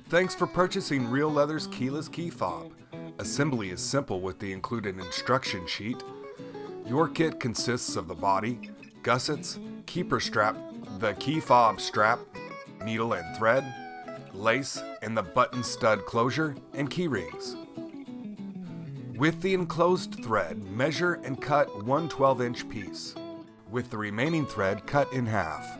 Thanks for purchasing Realeather's keyless key fob. Assembly is simple with the included instruction sheet. Your kit consists of the body, gussets, keeper strap, the key fob strap, needle and thread, lace, and the button stud closure and key rings. With the enclosed thread, measure and cut one 12-inch piece. With the remaining thread, cut in half.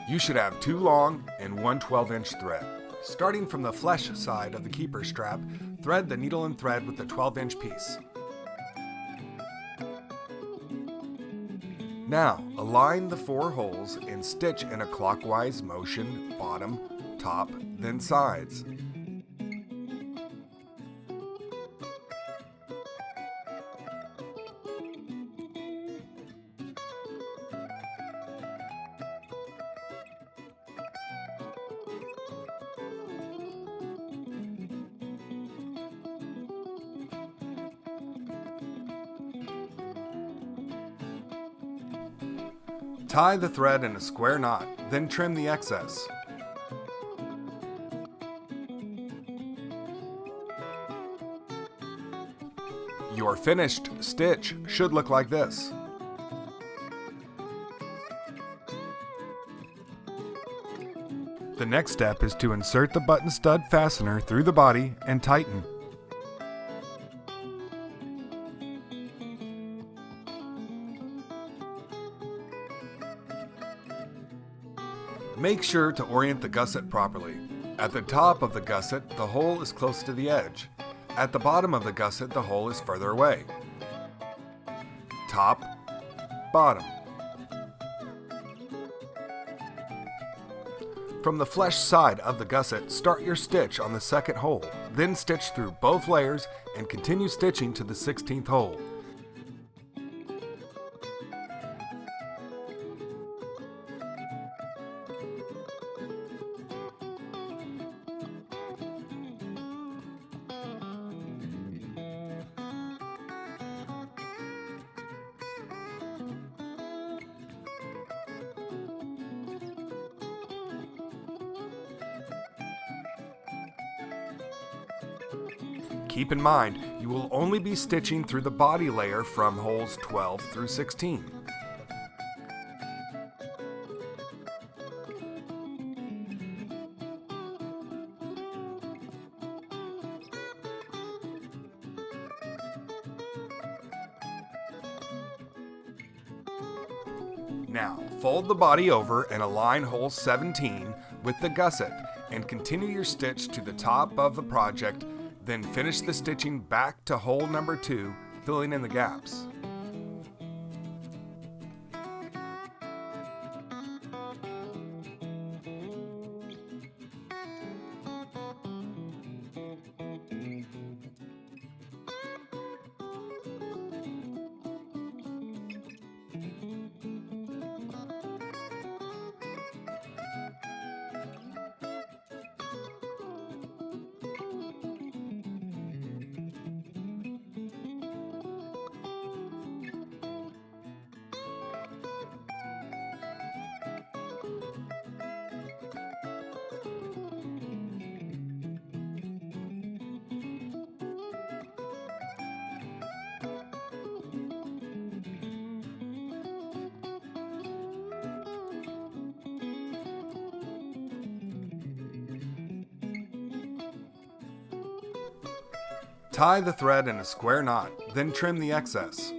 You should have 2 long and one 12-inch thread. Starting from the flesh side of the keeper strap, thread the needle and thread with the 12-inch piece. Now, align the 4 holes and stitch in a clockwise motion, bottom, top, then sides. Tie the thread in a square knot, then trim the excess. Your finished stitch should look like this. The next step is to insert the button stud fastener through the body and tighten. Make sure to orient the gusset properly. At the top of the gusset, the hole is close to the edge. At the bottom of the gusset, the hole is further away. Top, bottom. From the flesh side of the gusset, start your stitch on the second hole, then stitch through both layers and continue stitching to the 16th hole. Keep in mind, you will only be stitching through the body layer from holes 12 through 16. Now, fold the body over and align hole 17 with the gusset and continue your stitch to the top of the project. Then finish the stitching back to hole number 2, filling in the gaps. Tie the thread in a square knot, then trim the excess.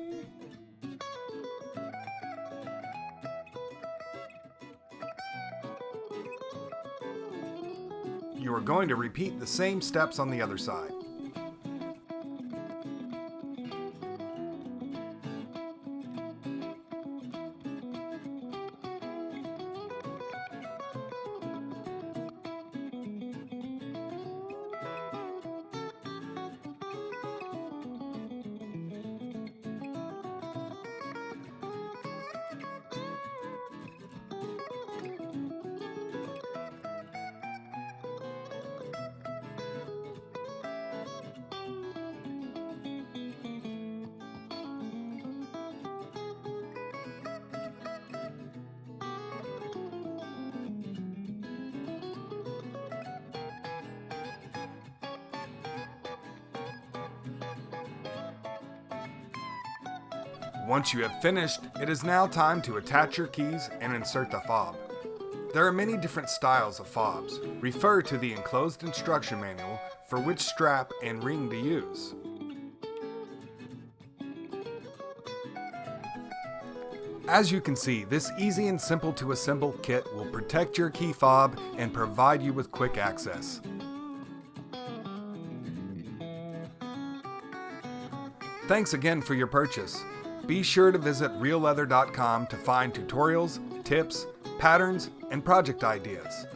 You are going to repeat the same steps on the other side. Once you have finished, it is now time to attach your keys and insert the fob. There are many different styles of fobs. Refer to the enclosed instruction manual for which strap and ring to use. As you can see, this easy and simple to assemble kit will protect your key fob and provide you with quick access. Thanks again for your purchase. Be sure to visit Realeather.com to find tutorials, tips, patterns, and project ideas.